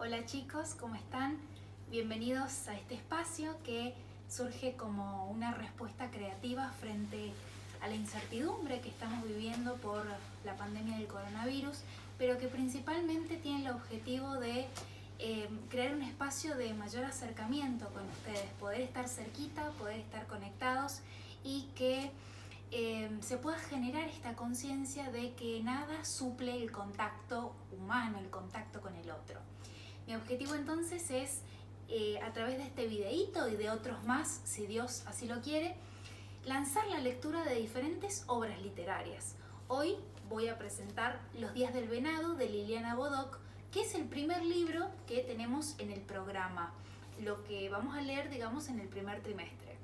Hola chicos, ¿cómo están? Bienvenidos a este espacio que surge como una respuesta creativa frente a la incertidumbre que estamos viviendo por la pandemia del coronavirus, pero que principalmente tiene el objetivo de crear un espacio de mayor acercamiento con ustedes, poder estar cerquita, poder estar conectados y que se pueda generar esta conciencia de que nada suple el contacto humano, el contacto con el otro. Mi objetivo entonces es, a través de este videíto y de otros más, si Dios así lo quiere, lanzar la lectura de diferentes obras literarias. Hoy voy a presentar Los días del venado de Liliana Bodoc, que es el primer libro que tenemos en el programa, lo que vamos a leer, digamos, en el primer trimestre.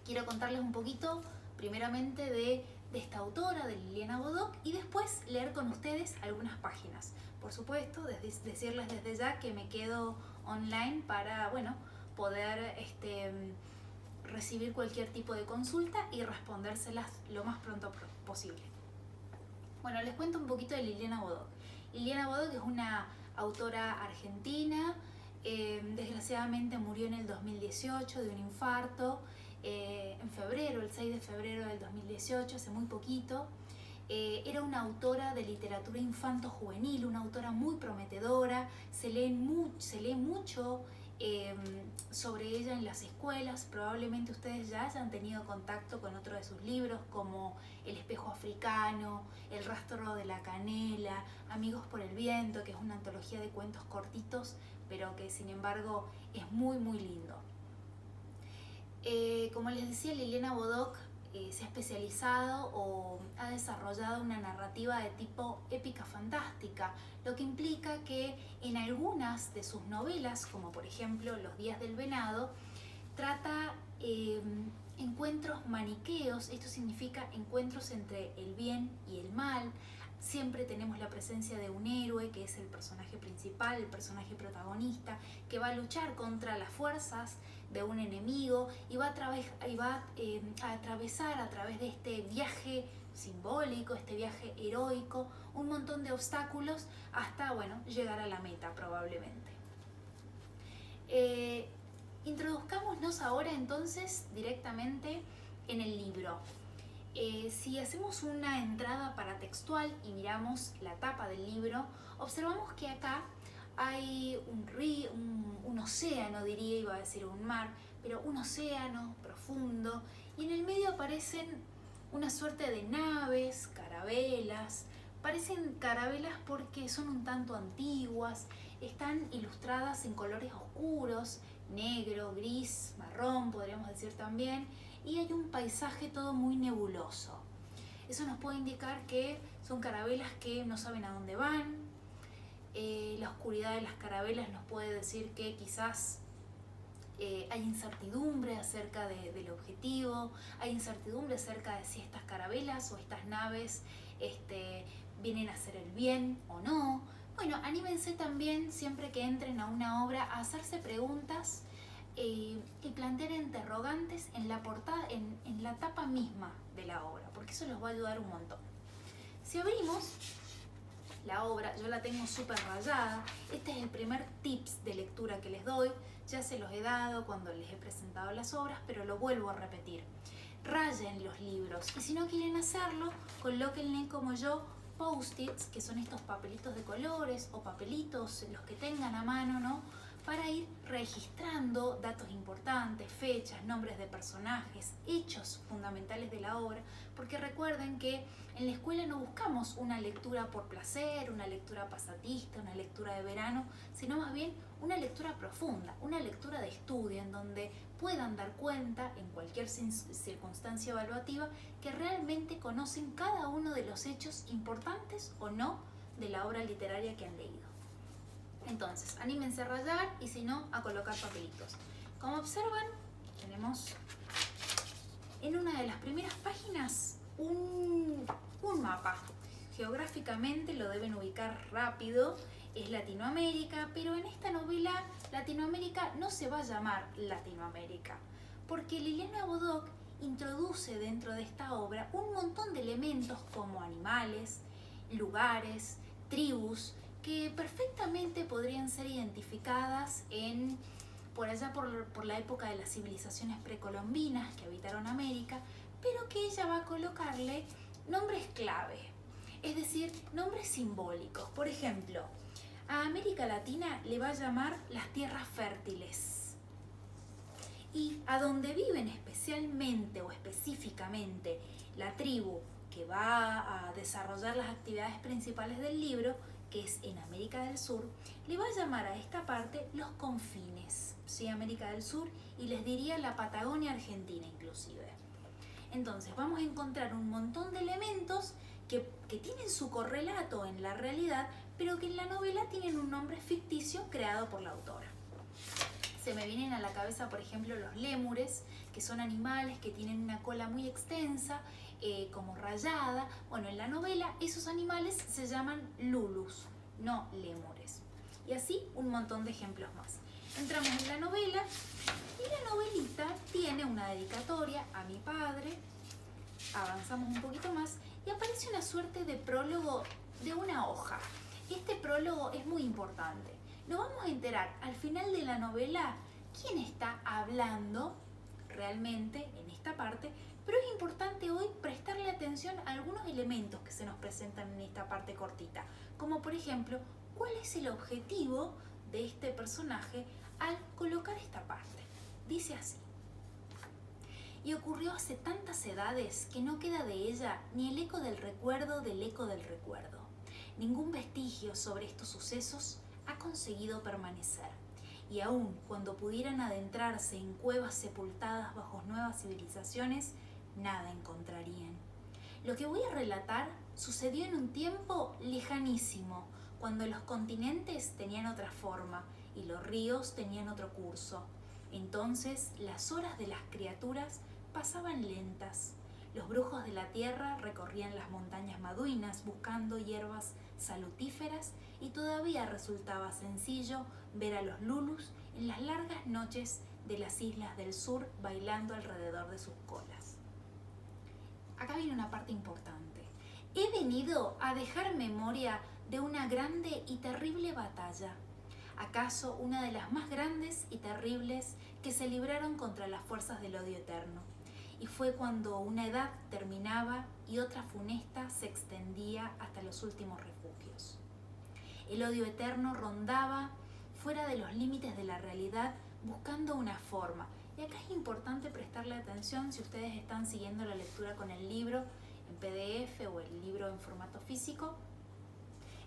Quiero contarles un poquito, primeramente, de esta autora, de Liliana Bodoc, y después leer con ustedes algunas páginas. Por supuesto, decirles desde ya que me quedo online para, poder recibir cualquier tipo de consulta y respondérselas lo más pronto posible. Bueno, les cuento un poquito de Liliana Bodoc. Liliana Bodoc es una autora argentina, desgraciadamente murió en el 2018 de un infarto, en febrero, el 6 de febrero del 2018, hace muy poquito. Era una autora de literatura infanto-juvenil, una autora muy prometedora, se lee mucho sobre ella en las escuelas. Probablemente ustedes ya hayan tenido contacto con otro de sus libros, como El espejo africano, El rastro de la canela, Amigos por el viento, que es una antología de cuentos cortitos, pero que sin embargo es muy muy lindo. Como les decía, Liliana Bodoc se ha especializado o ha desarrollado una narrativa de tipo épica fantástica, lo que implica que en algunas de sus novelas, como por ejemplo Los días del venado, trata encuentros maniqueos. Esto significa encuentros entre el bien y el mal. Siempre tenemos la presencia de un héroe, que es el personaje principal, el personaje protagonista, que va a luchar contra las fuerzas de un enemigo y va a atravesar a través de este viaje simbólico, este viaje heroico, un montón de obstáculos hasta, llegar a la meta probablemente. Introduzcámonos ahora entonces directamente en el libro. Si hacemos una entrada paratextual y miramos la tapa del libro, observamos que acá hay un río, un océano, diría, iba a decir un mar, pero un océano profundo, y en el medio aparecen una suerte de naves, carabelas. Parecen carabelas porque son un tanto antiguas, están ilustradas en colores oscuros, negro, gris, marrón, podríamos decir también, y hay un paisaje todo muy nebuloso. Eso nos puede indicar que son carabelas que no saben a dónde van. La oscuridad de las carabelas nos puede decir que quizás hay incertidumbre acerca del objetivo, hay incertidumbre acerca de si estas carabelas o estas naves vienen a hacer el bien o no. Bueno, anímense también, siempre que entren a una obra, a hacerse preguntas y plantear interrogantes en la portada, en la tapa misma de la obra, porque eso los va a ayudar un montón. Si abrimos la obra, yo la tengo súper rayada. Este es el primer tips de lectura que les doy. Ya se los he dado cuando les he presentado las obras, pero lo vuelvo a repetir. Rayen los libros, y si no quieren hacerlo, colóquenle como yo post-its, que son estos papelitos de colores o papelitos, los que tengan a mano, ¿no?, para ir registrando datos importantes, fechas, nombres de personajes, hechos fundamentales de la obra, porque recuerden que en la escuela no buscamos una lectura por placer, una lectura pasatista, una lectura de verano, sino más bien una lectura profunda, una lectura de estudio, en donde puedan dar cuenta, en cualquier circunstancia evaluativa, que realmente conocen cada uno de los hechos importantes o no de la obra literaria que han leído. Entonces, anímense a rayar y si no, a colocar papelitos. Como observan, tenemos en una de las primeras páginas un mapa. Geográficamente lo deben ubicar rápido, es Latinoamérica, pero en esta novela Latinoamérica no se va a llamar Latinoamérica, porque Liliana Bodoc introduce dentro de esta obra un montón de elementos como animales, lugares, tribus, que perfectamente podrían ser identificados identificadas por allá por la época de las civilizaciones precolombinas que habitaron América, pero que ella va a colocarle nombres clave, es decir, nombres simbólicos. Por ejemplo, a América Latina le va a llamar las tierras fértiles. Y a donde viven especialmente o específicamente la tribu que va a desarrollar las actividades principales del libro, que es en América del Sur, le va a llamar a esta parte los confines, ¿sí? América del Sur, y les diría la Patagonia Argentina inclusive. Entonces vamos a encontrar un montón de elementos que tienen su correlato en la realidad, pero que en la novela tienen un nombre ficticio creado por la autora. Se me vienen a la cabeza, por ejemplo, los lémures, que son animales que tienen una cola muy extensa, como rayada. Bueno, en la novela esos animales se llaman lulus, no lémures. Y así un montón de ejemplos más. Entramos en la novela y la novelita tiene una dedicatoria a mi padre. Avanzamos un poquito más y aparece una suerte de prólogo de una hoja. Este prólogo es muy importante. Nos vamos a enterar al final de la novela quién está hablando realmente en esta parte, pero es importante hoy prestarle atención a algunos elementos que se nos presentan en esta parte cortita, como por ejemplo, cuál es el objetivo de este personaje al colocar esta parte. Dice así: y ocurrió hace tantas edades que no queda de ella ni el eco del recuerdo del eco del recuerdo. Ningún vestigio sobre estos sucesos ha conseguido permanecer, y aun cuando pudieran adentrarse en cuevas sepultadas bajo nuevas civilizaciones, nada encontrarían. Lo que voy a relatar sucedió en un tiempo lejanísimo, cuando los continentes tenían otra forma y los ríos tenían otro curso. Entonces las horas de las criaturas pasaban lentas. Los brujos de la tierra recorrían las montañas maduinas buscando hierbas salutíferas, y todavía resultaba sencillo ver a los lulus en las largas noches de las islas del sur bailando alrededor de sus colas. Acá viene una parte importante. He venido a dejar memoria de una grande y terrible batalla, acaso una de las más grandes y terribles que se libraron contra las fuerzas del odio eterno. Y fue cuando una edad terminaba y otra funesta se extendía hasta los últimos refugios. El odio eterno rondaba fuera de los límites de la realidad buscando una forma. Y acá es importante prestarle atención si ustedes están siguiendo la lectura con el libro en PDF o el libro en formato físico.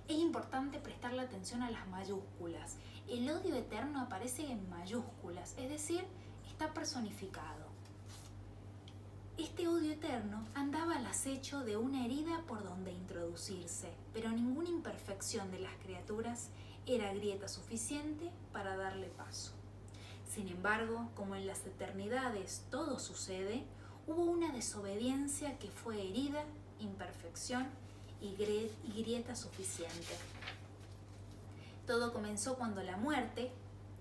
Es importante prestarle atención a las mayúsculas. El odio eterno aparece en mayúsculas, es decir, está personificado. Este odio eterno andaba al acecho de una herida por donde introducirse, pero ninguna imperfección de las criaturas era grieta suficiente para darle paso. Sin embargo, como en las eternidades todo sucede, hubo una desobediencia que fue herida, imperfección y grieta suficiente. Todo comenzó cuando la muerte,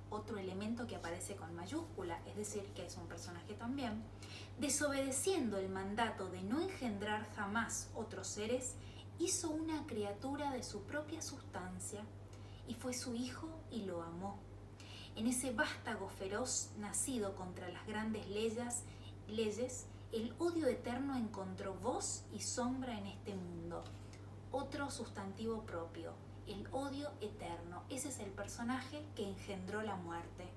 otro elemento que aparece con mayúscula, es decir, que es un personaje también, desobedeciendo el mandato de no engendrar jamás otros seres, hizo una criatura de su propia sustancia, y fue su hijo y lo amó. En ese vástago feroz nacido contra las grandes leyes, el odio eterno encontró voz y sombra en este mundo. Otro sustantivo propio, el odio eterno. Ese es el personaje que engendró la muerte.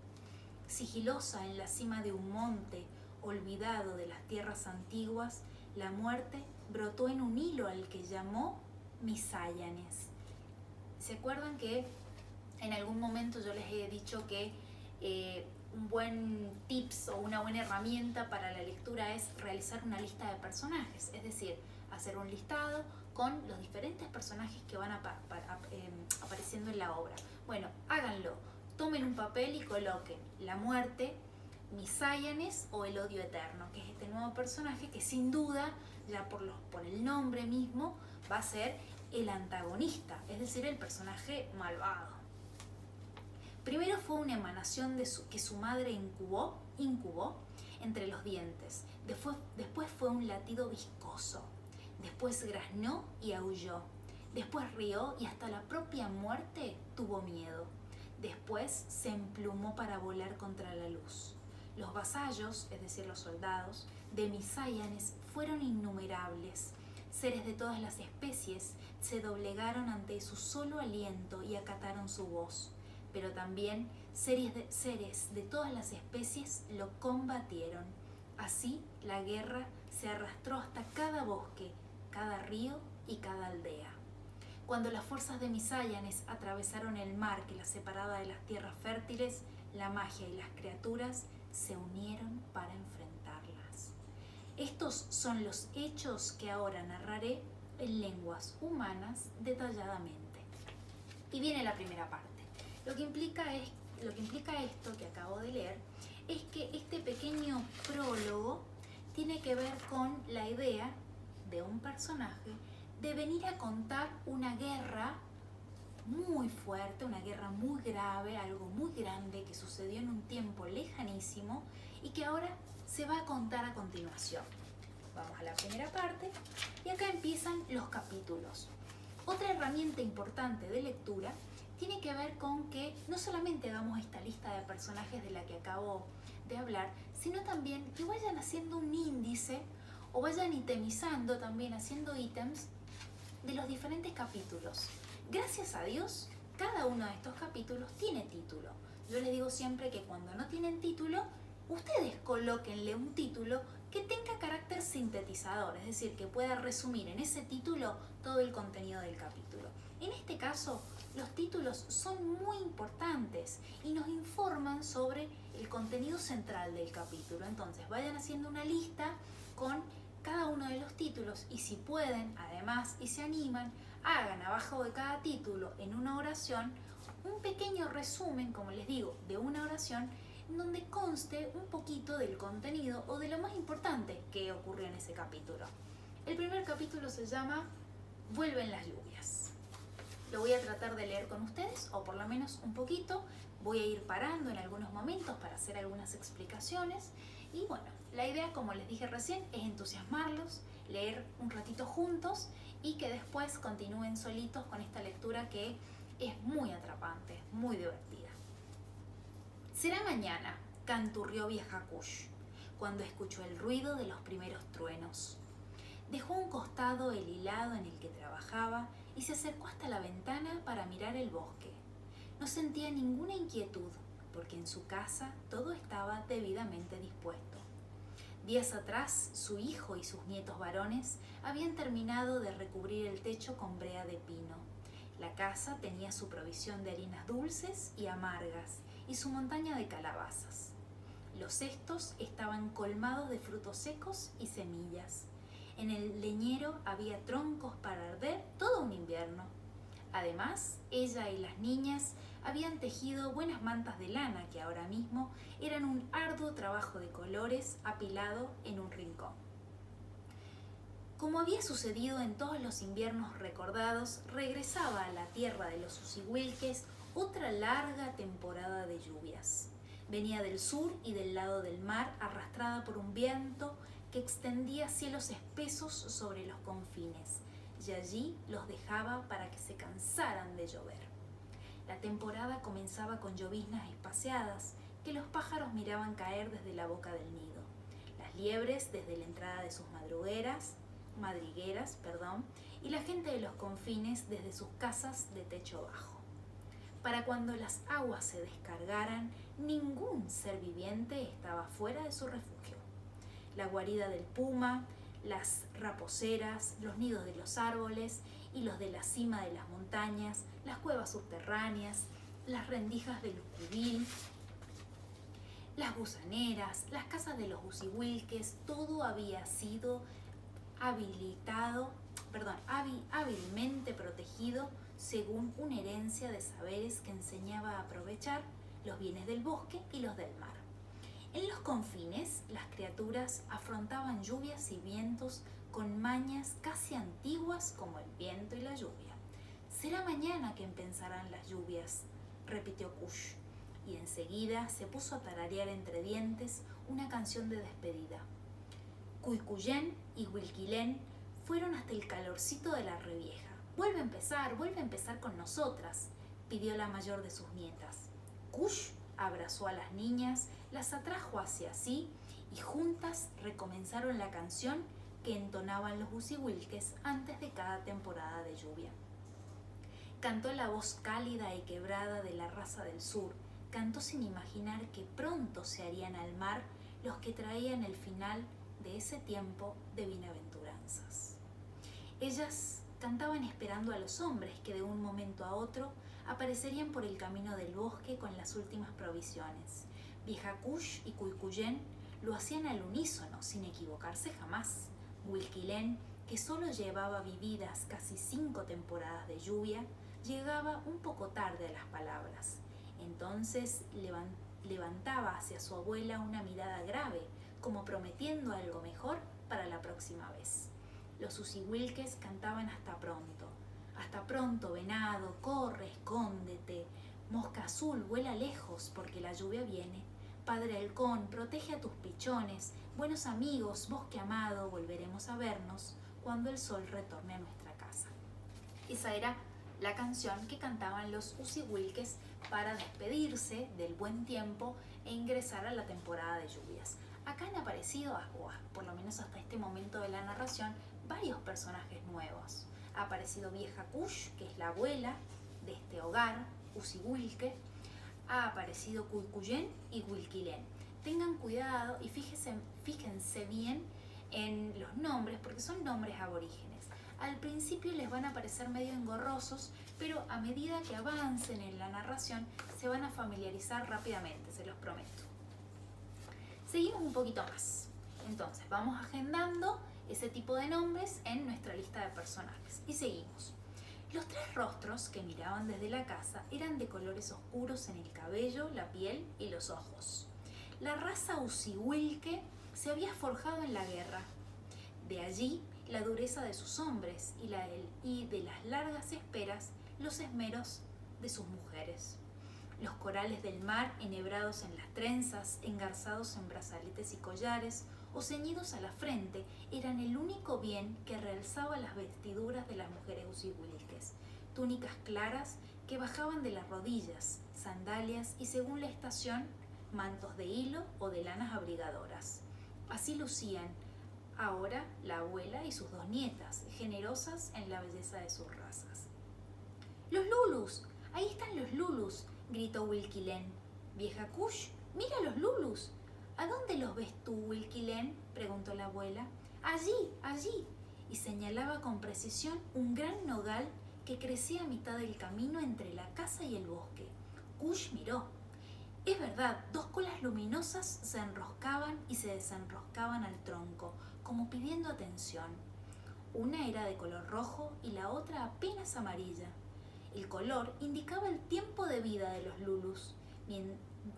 Sigilosa en la cima de un monte, olvidado de las tierras antiguas, la muerte brotó en un hilo al que llamó Misáyanes. ¿Se acuerdan que en algún momento yo les he dicho que un buen tips o una buena herramienta para la lectura es realizar una lista de personajes? Es decir, hacer un listado con los diferentes personajes que van apareciendo en la obra. Bueno, háganlo. Tomen un papel y coloquen la muerte, Misáyanes o el odio eterno, que es este nuevo personaje que sin duda, ya por el nombre mismo, va a ser el antagonista, es decir, el personaje malvado. Primero fue una emanación que su madre incubó entre los dientes. Después fue un latido viscoso. Después graznó y aulló. Después rió y hasta la propia muerte tuvo miedo. Después después se emplumó para volar contra la luz. Los vasallos, es decir, los soldados, de Misáyanes fueron innumerables. Seres de todas las especies se doblegaron ante su solo aliento y acataron su voz, pero también seres de todas las especies lo combatieron. Así la guerra se arrastró hasta cada bosque, cada río y cada aldea. Cuando las fuerzas de Misáyanes atravesaron el mar que las separaba de las tierras fértiles, la magia y las criaturas se unieron para enfrentarlas. Estos son los hechos que ahora narraré en lenguas humanas detalladamente. Y viene la primera parte. Lo que implica esto que acabo de leer es que este pequeño prólogo tiene que ver con la idea de un personaje de venir a contar una guerra muy fuerte, una guerra muy grave, algo muy grande que sucedió en un tiempo lejanísimo y que ahora se va a contar a continuación. Vamos a la primera parte y acá empiezan los capítulos. Otra herramienta importante de lectura tiene que ver con que no solamente hagamos esta lista de personajes de la que acabo de hablar, sino también que vayan haciendo un índice o vayan itemizando también, haciendo ítems de los diferentes capítulos. Gracias a Dios, cada uno de estos capítulos tiene título. Yo les digo siempre que cuando no tienen título, ustedes colóquenle un título que tenga carácter sintetizador, es decir, que pueda resumir en ese título todo el contenido del capítulo. En este caso, los títulos son muy importantes y nos informan sobre el contenido central del capítulo. Entonces, vayan haciendo una lista con cada uno de los títulos y si pueden, además, y se animan, hagan abajo de cada título en una oración un pequeño resumen, como les digo, de una oración en donde conste un poquito del contenido o de lo más importante que ocurrió en ese capítulo. El primer capítulo se llama Vuelven las lluvias. Lo voy a tratar de leer con ustedes, o por lo menos un poquito. Voy a ir parando en algunos momentos para hacer algunas explicaciones. Y bueno, la idea, como les dije recién, es entusiasmarlos, leer un ratito juntos y que después continúen solitos con esta lectura que es muy atrapante, muy divertida. Será mañana, canturrió vieja Kush, cuando escuchó el ruido de los primeros truenos. Dejó a un costado el hilado en el que trabajaba y se acercó hasta la ventana para mirar el bosque. No sentía ninguna inquietud, porque en su casa todo estaba debidamente dispuesto. Días atrás, su hijo y sus nietos varones habían terminado de recubrir el techo con brea de pino. La casa tenía su provisión de harinas dulces y amargas y su montaña de calabazas. Los cestos estaban colmados de frutos secos y semillas. En el leñero había troncos para arder todo un invierno. Además, ella y las niñas habían tejido buenas mantas de lana que ahora mismo eran un arduo trabajo de colores apilado en un rincón. Como había sucedido en todos los inviernos recordados, regresaba a la tierra de los Usihuilques otra larga temporada de lluvias. Venía del sur y del lado del mar, arrastrada por un viento que extendía cielos espesos sobre los confines, y allí los dejaba para que se cansaran de llover. La temporada comenzaba con lloviznas espaciadas que los pájaros miraban caer desde la boca del nido, las liebres desde la entrada de sus madrigueras, y la gente de los confines desde sus casas de techo bajo. Para cuando las aguas se descargaran, ningún ser viviente estaba fuera de su refugio. La guarida del puma, las raposeras, los nidos de los árboles y los de la cima de las montañas, las cuevas subterráneas, las rendijas del cubil, las gusaneras, las casas de los Usihuilques, todo había sido hábilmente protegido según una herencia de saberes que enseñaba a aprovechar los bienes del bosque y los del mar. En los confines, las criaturas afrontaban lluvias y vientos con mañas casi antiguas como el viento y la lluvia. «Será mañana que empezarán las lluvias», repitió Kush, y enseguida se puso a tararear entre dientes una canción de despedida. Cuicuyén y Huilquilén fueron hasta el calorcito de la revieja. Vuelve a empezar con nosotras», pidió la mayor de sus nietas. abrazó a las niñas, las atrajo hacia sí y juntas recomenzaron la canción que entonaban los Usihuilques antes de cada temporada de lluvia. Cantó la voz cálida y quebrada de la raza del sur, cantó sin imaginar que pronto se harían al mar los que traían el final de ese tiempo de bienaventuranzas. Ellas cantaban esperando a los hombres que de un momento a otro aparecerían por el camino del bosque con las últimas provisiones. Vieja Kush y Cuicuyén lo hacían al unísono, sin equivocarse jamás. Huilquilén, que solo llevaba vividas casi 5 temporadas de lluvia, llegaba un poco tarde a las palabras. Entonces levantaba hacia su abuela una mirada grave, como prometiendo algo mejor para la próxima vez. Los Usihuilques cantaban hasta pronto, venado, corre, escóndete, mosca azul, vuela lejos porque la lluvia viene, padre halcón, protege a tus pichones, buenos amigos, bosque amado, volveremos a vernos cuando el sol retorne a nuestra casa. Esa era la canción que cantaban los Usihuilques para despedirse del buen tiempo e ingresar a la temporada de lluvias. Acá han aparecido, por lo menos hasta este momento de la narración, varios personajes nuevos. Ha aparecido Vieja Kush, que es la abuela de este hogar, Usihuilque. Ha aparecido Cuicuyén y Huilquilén. Tengan cuidado y fíjense bien en los nombres, porque son nombres aborígenes. Al principio les van a parecer medio engorrosos, pero a medida que avancen en la narración se van a familiarizar rápidamente, se los prometo. Seguimos un poquito más. Entonces, vamos agendando ese tipo de nombres en nuestra lista de personajes. Y seguimos. Los 3 rostros que miraban desde la casa eran de colores oscuros en el cabello, la piel y los ojos. La raza Usihuilque se había forjado en la guerra. De allí la dureza de sus hombres y de las largas esperas los esmeros de sus mujeres. Los corales del mar enhebrados en las trenzas, engarzados en brazaletes y collares o ceñidos a la frente eran el único bien que realzaba las vestiduras de las mujeres usihuilques. Túnicas claras que bajaban de las rodillas, sandalias y, según la estación, mantos de hilo o de lanas abrigadoras. Así lucían ahora la abuela y sus 2 nietas, generosas en la belleza de sus razas. ¡Los Lulus! ¡Ahí están los Lulus!, gritó Huilquilén. Vieja Kush, mira los Lulus. ¿A dónde los ves tú, Huilquilén?, preguntó la abuela. Allí, y señalaba con precisión un gran nogal que crecía a mitad del camino entre la casa y el bosque. Kush miró. Es verdad, 2 colas luminosas se enroscaban y se desenroscaban al tronco, como pidiendo atención. Una era de color rojo y la otra apenas amarilla. El color indicaba el tiempo de vida de los Lulus,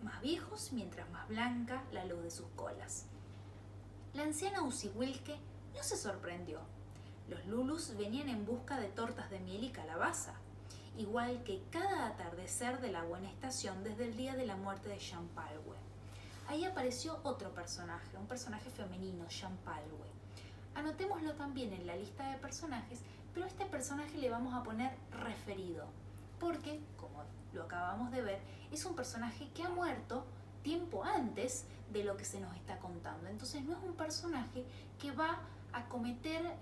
más viejos mientras más blanca la luz de sus colas. La anciana Usihuilque no se sorprendió. Los Lulus venían en busca de tortas de miel y calabaza, igual que cada atardecer de la buena estación desde el día de la muerte de Champalhue. Ahí apareció otro personaje, un personaje femenino, Champalhue. Anotémoslo también en la lista de personajes, pero a este personaje le vamos a poner referido, porque, como lo acabamos de ver, es un personaje que ha muerto tiempo antes de lo que se nos está contando. Entonces no es un personaje que va a cometer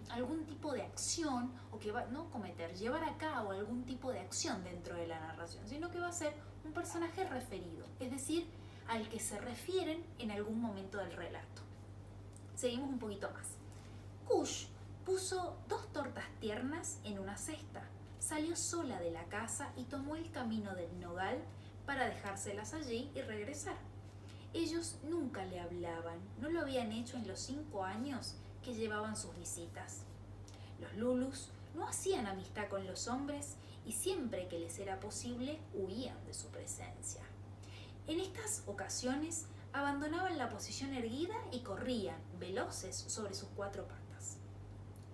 algún tipo de acción, o que va, no cometer, llevar a cabo algún tipo de acción dentro de la narración, sino que va a ser un personaje referido, es decir, al que se refieren en algún momento del relato. Seguimos un poquito más. Kush puso 2 tortas tiernas en una cesta, salió sola de la casa y tomó el camino del nogal para dejárselas allí y regresar. Ellos nunca le hablaban, no lo habían hecho en los 5 años que llevaban sus visitas. Los Lulus no hacían amistad con los hombres y siempre que les era posible huían de su presencia. En estas ocasiones abandonaban la posición erguida y corrían, veloces, sobre sus 4 patas.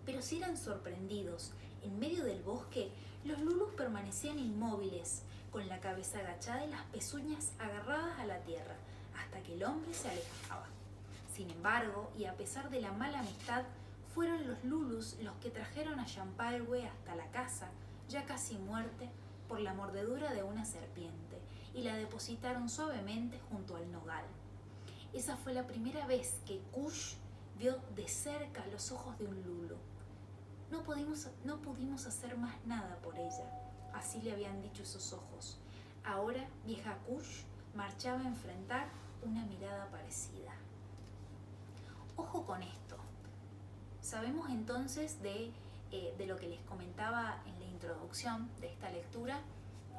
Pero si eran sorprendidos en medio del bosque, los Lulus permanecían inmóviles, con la cabeza agachada y las pezuñas agarradas a la tierra, hasta que el hombre se alejaba. Sin embargo, y a pesar de la mala amistad, fueron los Lulus los que trajeron a Champalhue hasta la casa, ya casi muerte, por la mordedura de una serpiente, y la depositaron suavemente junto al nogal. Esa fue la primera vez que Kush vio de cerca los ojos de un lulu. No pudimos hacer más nada por ella, así le habían dicho esos ojos. Ahora vieja Kush marchaba a enfrentar una mirada parecida. Ojo con esto. Sabemos entonces de lo que les comentaba en la introducción de esta lectura,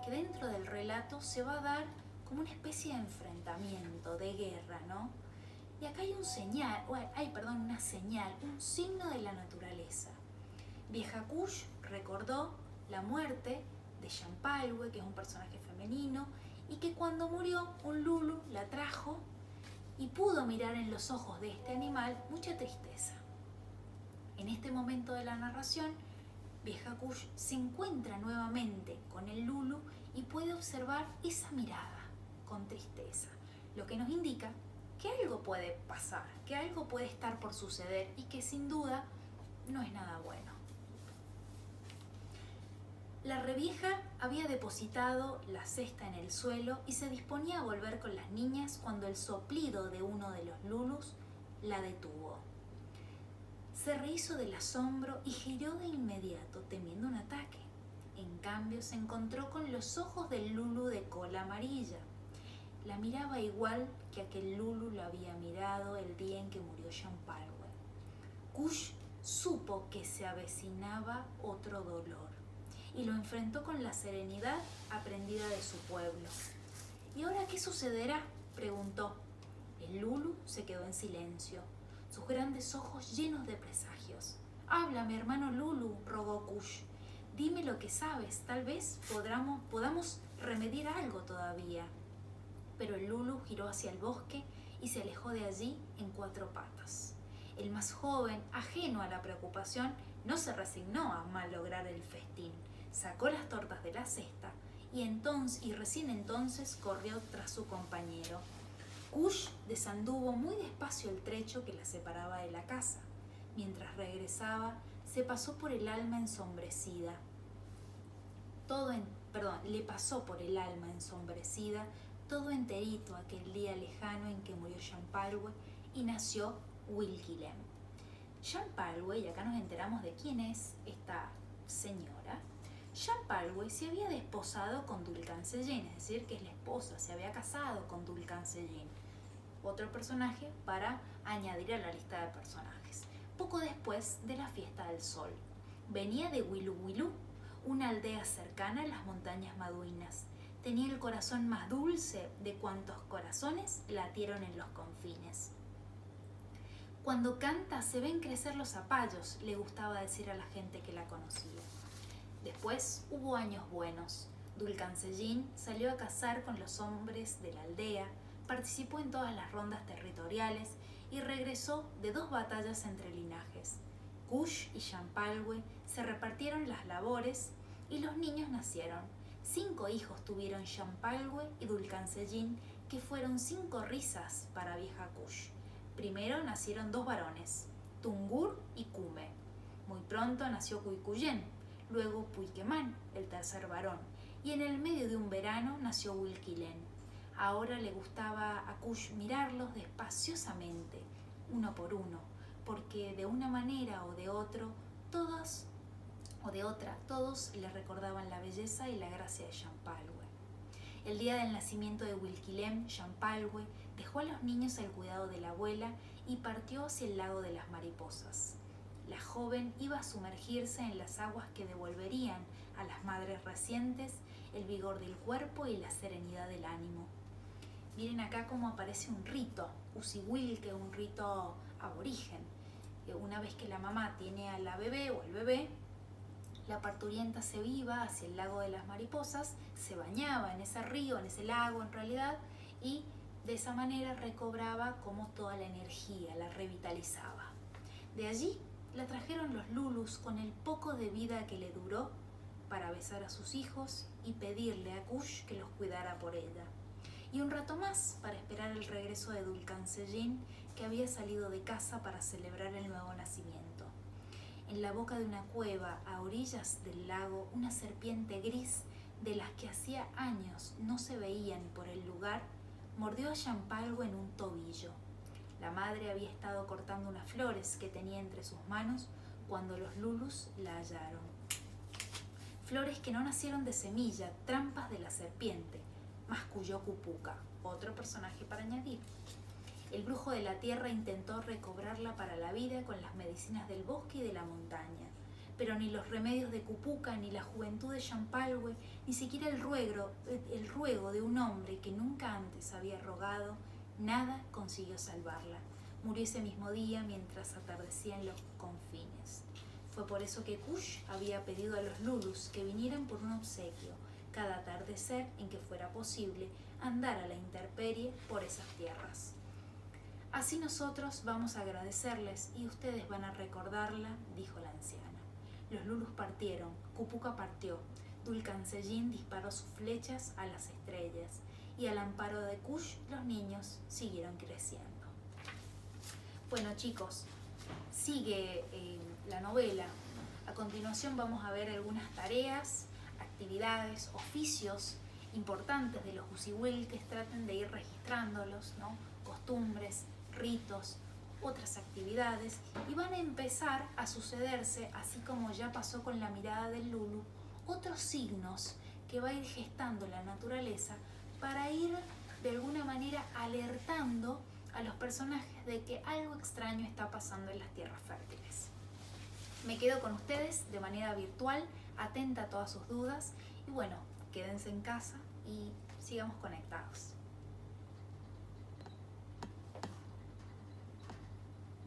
que dentro del relato se va a dar como una especie de enfrentamiento, de guerra, ¿no? Y acá hay una señal, un signo de la naturaleza. Vieja Kush recordó la muerte de Shampalwe, que es un personaje femenino, y que cuando murió un lulu la trajo y pudo mirar en los ojos de este animal mucha tristeza. En este momento de la narración, Vieja Kush se encuentra nuevamente con el lulu y puede observar esa mirada con tristeza, lo que nos indica que algo puede pasar, que algo puede estar por suceder y que sin duda no es nada bueno. La revieja había depositado la cesta en el suelo y se disponía a volver con las niñas cuando el soplido de uno de los lulus la detuvo. Se rehizo del asombro y giró de inmediato, temiendo un ataque. En cambio, se encontró con los ojos del lulu de cola amarilla. La miraba igual que aquel lulu lo había mirado el día en que murió Shampalwe. Kush supo que se avecinaba otro dolor y lo enfrentó con la serenidad aprendida de su pueblo. ¿Y ahora qué sucederá?, preguntó. El lulu se quedó en silencio, sus grandes ojos llenos de presagios. «Háblame, hermano Lulu», rogó Kush. «Dime lo que sabes, tal vez podamos remediar algo todavía». Pero el lulu giró hacia el bosque y se alejó de allí en 4 patas. El más joven, ajeno a la preocupación, no se resignó a malograr el festín. Sacó las tortas de la cesta y recién entonces corrió tras su compañero. Kush desanduvo muy despacio el trecho que la separaba de la casa. Mientras regresaba, se pasó por el alma ensombrecida. Le pasó por el alma ensombrecida todo enterito aquel día lejano en que murió Shampalwe y nació Wilquilem. Shampalwe, y acá nos enteramos de quién es esta señora. Shampalwe se había desposado con Dulcansellin, es decir, que es la esposa, se había casado con Dulcansellin. Otro personaje para añadir a la lista de personajes. Poco después de la fiesta del sol. Venía de Wiluwilu, una aldea cercana a las montañas maduinas. Tenía el corazón más dulce de cuantos corazones latieron en los confines. Cuando canta se ven crecer los zapallos, le gustaba decir a la gente que la conocía. Después hubo años buenos. Dulcansellin salió a cazar con los hombres de la aldea, participó en todas las rondas territoriales y regresó de 2 batallas entre linajes. Kush y Shampalwe se repartieron las labores y los niños nacieron. 5 hijos tuvieron Shampalwe y Dulcansellin, que fueron 5 risas para vieja Kush. Primero nacieron 2 varones, Tungur y Kume. Muy pronto nació Cuicuyén, luego Puiquemán, el tercer varón, y en el medio de un verano nació Wilquilén. Ahora le gustaba a Kush mirarlos despaciosamente, uno por uno, porque de una manera o de otra, todos le recordaban la belleza y la gracia de Shampalwe. El día del nacimiento de Wilquilem, Shampalwe dejó a los niños al cuidado de la abuela y partió hacia el lago de las mariposas. La joven iba a sumergirse en las aguas que devolverían a las madres recientes el vigor del cuerpo y la serenidad del ánimo. Miren acá cómo aparece un rito, Usiwilque, un rito aborigen. Una vez que la mamá tiene a la bebé o el bebé, la parturienta se iba hacia el lago de las mariposas, se bañaba en ese río, en ese lago en realidad, y de esa manera recobraba como toda la energía, la revitalizaba. De allí la trajeron los lulus con el poco de vida que le duró para besar a sus hijos y pedirle a Kush que los cuidara por ella. Y un rato más para esperar el regreso de Dulcansellin, que había salido de casa para celebrar el nuevo nacimiento. En la boca de una cueva, a orillas del lago, una serpiente gris de las que hacía años no se veían por el lugar, mordió a Yampalgo en un tobillo. La madre había estado cortando unas flores que tenía entre sus manos cuando los lulus la hallaron. Flores que no nacieron de semilla, trampas de la serpiente, masculló Cupuca, otro personaje para añadir. El brujo de la tierra intentó recobrarla para la vida con las medicinas del bosque y de la montaña, pero ni los remedios de Cupuca, ni la juventud de Yampalgue, ni siquiera el ruego de un hombre que nunca antes había rogado, nada consiguió salvarla. Murió ese mismo día mientras atardecían los confines. Fue por eso que Kush había pedido a los lulus que vinieran por un obsequio cada atardecer en que fuera posible andar a la intemperie por esas tierras. Así nosotros vamos a agradecerles y ustedes van a recordarla, dijo la anciana. Los lulus partieron, Cupuca partió, Dulcancellín disparó sus flechas a las estrellas y al amparo de Kush los niños siguieron creciendo. Bueno chicos, sigue la novela. A continuación vamos a ver algunas tareas, actividades, oficios importantes de los Usihuilques. Traten de ir registrándolos, ¿no? Costumbres, ritos, otras actividades, y van a empezar a sucederse, así como ya pasó con la mirada del Lulu, otros signos que va a ir gestando la naturaleza para ir de alguna manera alertando a los personajes de que algo extraño está pasando en las tierras fértiles. Me quedo con ustedes de manera virtual, atenta a todas sus dudas, y bueno, quédense en casa y sigamos conectados.